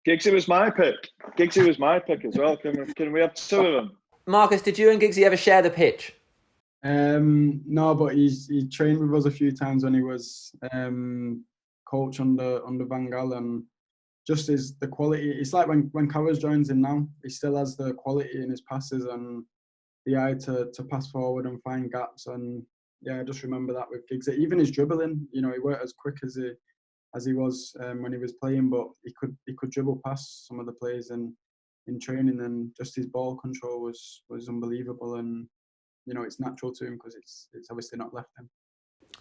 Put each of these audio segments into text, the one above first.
Giggsy was my pick. Giggsy was my pick as well. Can we have two of them? Marcus, did you and Giggsy ever share the pitch? No, but he trained with us a few times when he was coach under Van Gaal, and just the quality. It's like when Carras joins in now, he still has the quality in his passes and the eye to pass forward and find gaps. And yeah, I just remember that with Giggsy. Even his dribbling, he weren't as quick as he was when he was playing, but he could dribble past some of the players in training, and just his ball control was unbelievable. And it's natural to him because it's obviously not left him.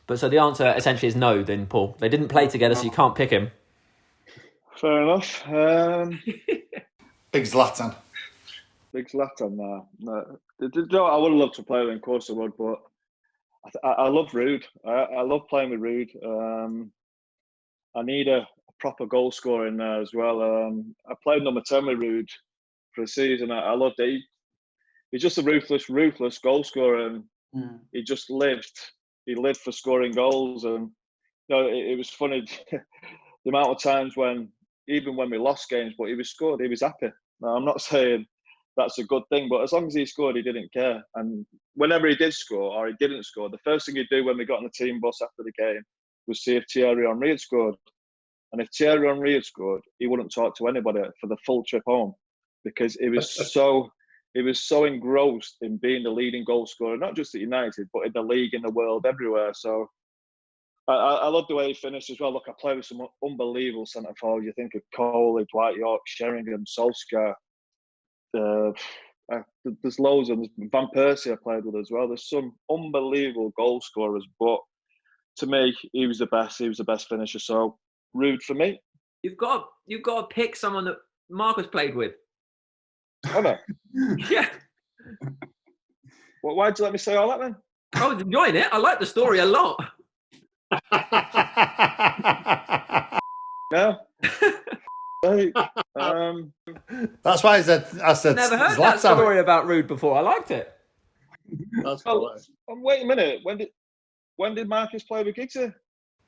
But so the answer essentially is no then, Paul. They didn't play together, so you can't pick him. Fair enough. Big Zlatan. No. I would have loved to play with him, of course I would, but I love Ruud. I love playing with Ruud. I need a proper goal scorer in there as well. I played number 10 with Ruud for a season. I loved it. He's just a ruthless goal scorer, and he just lived. He lived for scoring goals, and it was funny the amount of times even when we lost games, but he was scored, he was happy. Now, I'm not saying that's a good thing, but as long as he scored, he didn't care. And whenever he did score or he didn't score, the first thing he'd do when we got on the team bus after the game was see if Thierry Henry had scored. And if Thierry Henry had scored, he wouldn't talk to anybody for the full trip home, because he was so engrossed in being the leading goal scorer, not just at United, but in the league, in the world, everywhere. So I love the way he finished as well. Look, I played with some unbelievable centre forwards. You think of Coley, Dwight York, Sheringham, Solskjaer. There's loads of them. Van Persie I played with as well. There's some unbelievable goal scorers, but to me, he was the best. He was the best finisher. So Ruud for me. You've got to pick someone that Marcus played with. Have I? Yeah. Well, why'd you let me say all that then? I was enjoying it. I like the story a lot. No. Hey, That's why I said. Never heard that story about Ruud before. I liked it. That's wait a minute. When did Marcus play with Giggsy?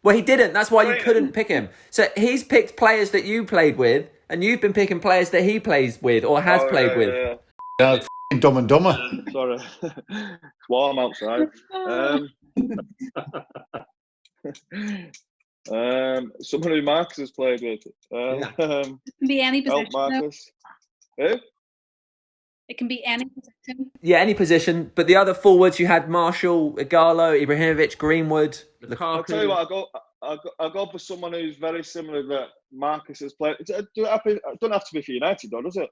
Well, he didn't. That's why you couldn't pick him. So he's picked players that you played with, and you've been picking players that he plays with or has played with. Yeah, Dumb and Dumber. Sorry. It's warm outside. Someone who Marcus has played with. It can be any position. Marcus. Who? It can be any position. Yeah, any position. But the other forwards, you had Marshall, Igalo, Ibrahimovic, Greenwood. I'll tell you what, I'll go for someone who's very similar that Marcus has played. It doesn't have to be for United, though, does it?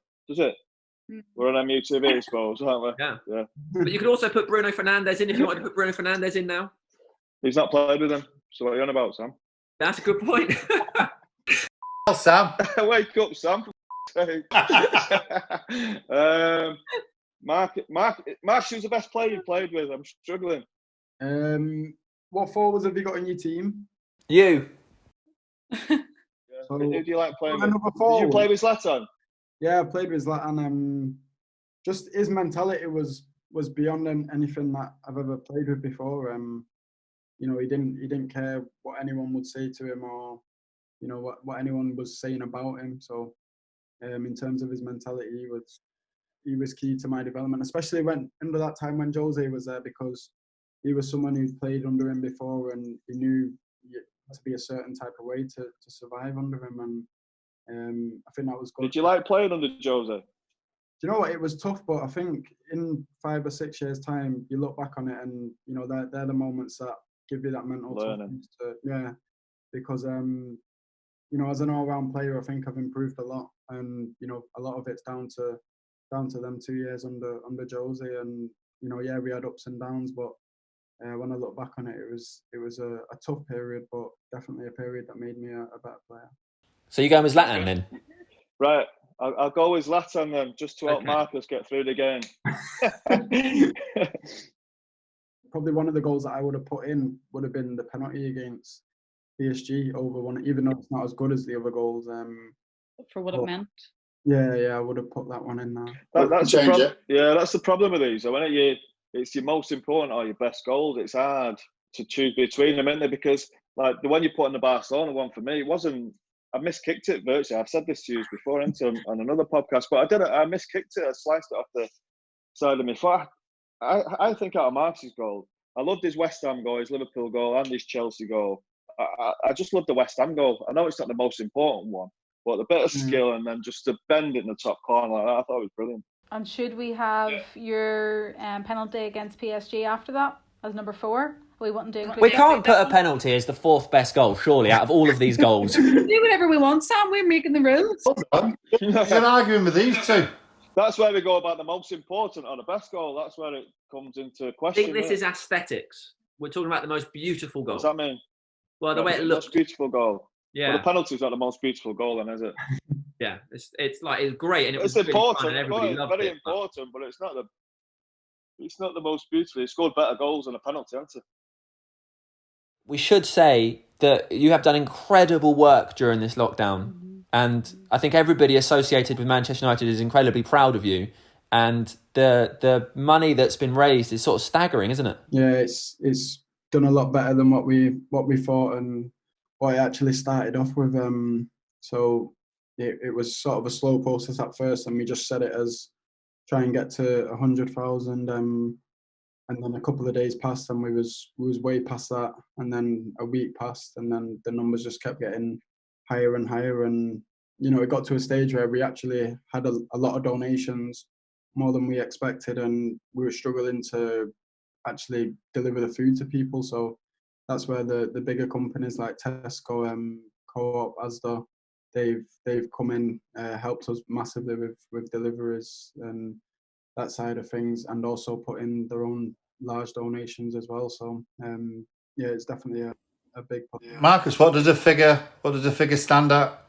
We're on UTD, I suppose, aren't we? Yeah. But you could also put Bruno Fernandes in if you wanted to put Bruno Fernandes in now. He's not played with him. So what are you on about, Sam? That's a good point. Well, Sam. Wake up, Sam. Mark, who's the best player you played with? I'm struggling. What forwards have you got in your team? You. So, who do you like playing with? Did you play with Zlatan? Yeah, I played with Zlatan. Just his mentality was beyond anything that I've ever played with before. He didn't care what anyone would say to him or what anyone was saying about him. So in terms of his mentality, he was key to my development, especially under that time when Jose was there, because he was someone who'd played under him before and he knew you had to be a certain type of way to survive under him. And I think that was good. Did you like playing under Jose? Do you know what? It was tough, but I think in 5 or 6 years' time, you look back on it and, they're the moments that give you that mental toughness because as an all-round player, I think I've improved a lot, and a lot of it's down to them 2 years under Jose, and we had ups and downs, but when I look back on it, it was a tough period, but definitely a period that made me a better player. So you going with Zlatan then? Right, I'll go with Zlatan then, just to help Marcus get through the game. Probably one of the goals that I would have put in would have been the penalty against PSG over one, even though it's not as good as the other goals. For what it meant. Yeah, I would have put that one in there. That's the problem with these. So when it's your most important or your best goals, it's hard to choose between them, isn't it? Because like the one you put in the Barcelona one for me, it wasn't I miskicked it virtually. I've said this to you before on another podcast, but I miskicked it. I sliced it off the side of my foot. I think out of Marcus's goal, I loved his West Ham goal, his Liverpool goal, and his Chelsea goal. I just love the West Ham goal. I know it's not the most important one, but the bit of skill and then just to bend it in the top corner like that, I thought it was brilliant. And should we have your penalty against PSG after that as number 4? We wouldn't do. We can't put a penalty as the 4th best goal, surely, out of all of these goals. Do whatever we want, Sam. We're making the rules. Hold on. You're arguing with these two. That's where we go about the most important or the best goal. That's where it comes into I question. think this is aesthetics. We're talking about the most beautiful goal. What does that mean? Well, the way it looks. Most beautiful goal. Yeah. Well, the penalty's not the most beautiful goal, then, is it? Yeah, it's great, and it was It's important. really fun and everybody It's loved very it. important, but it's not the most beautiful. He scored better goals than a penalty, hasn't he? We should say that you have done incredible work during this lockdown, and I think everybody associated with Manchester United is incredibly proud of you. And the money that's been raised is sort of staggering, isn't it? Yeah, it's done a lot better than what we thought and what it actually started off with. So it was sort of a slow process at first, and we just set it as try and get to 100,000. And then a couple of days passed, and we was way past that. And then a week passed, and then the numbers just kept getting higher and higher. And it got to a stage where we actually had a lot of donations, more than we expected, and we were struggling to actually deliver the food to people. So that's where the bigger companies like Tesco, Co-op, Asda, they've come in, helped us massively with deliveries and that side of things, and also put in their own large donations as well. So yeah, it's definitely a big part. Marcus, what does the figure stand at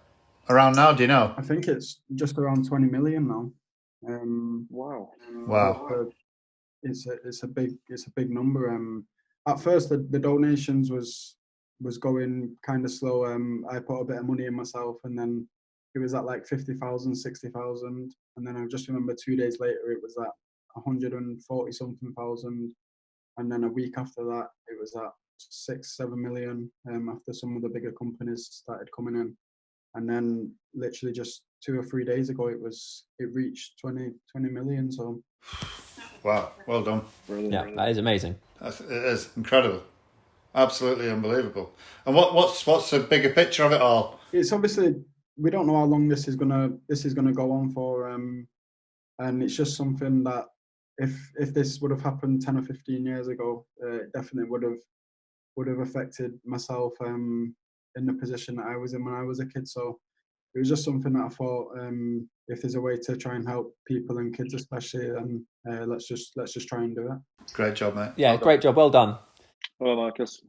around now? Do you know? I think it's just around 20 million now. Wow. It's a big number. At first, the donations was going kind of slow. I put a bit of money in myself, and then it was at like 50,000, 60,000, and then I just remember 2 days later it was at 140 something thousand, and then a week after that it was at 6-7 million. After some of the bigger companies started coming in, and then literally just 2 or 3 days ago it reached 20 million. So wow, well done. Brilliant. Yeah, that is amazing. It is incredible, absolutely unbelievable. And what's the bigger picture of it all? It's obviously, we don't know how long this is gonna go on for, and it's just something that if this would have happened 10 or 15 years ago, it definitely would have affected myself in the position that I was in when I was a kid. So it was just something that I thought, if there's a way to try and help people and kids especially, then let's just try and do it. Great job, mate. Yeah, great job. Well done. Hello, Marcus.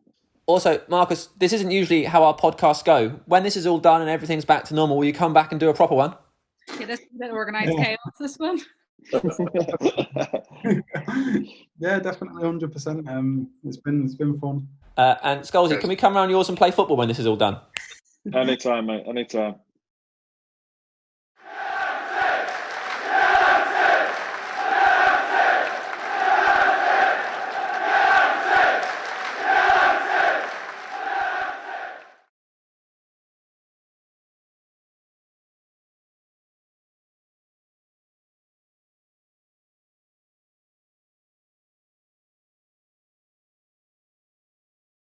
Also, Marcus, this isn't usually how our podcasts go. When this is all done and everything's back to normal, will you come back and do a proper one? Yeah, this is a bit organised chaos, this one. Yeah, definitely 100%. It's been fun. And Scholesy, can we come around yours and play football when this is all done? Anytime, mate. Anytime.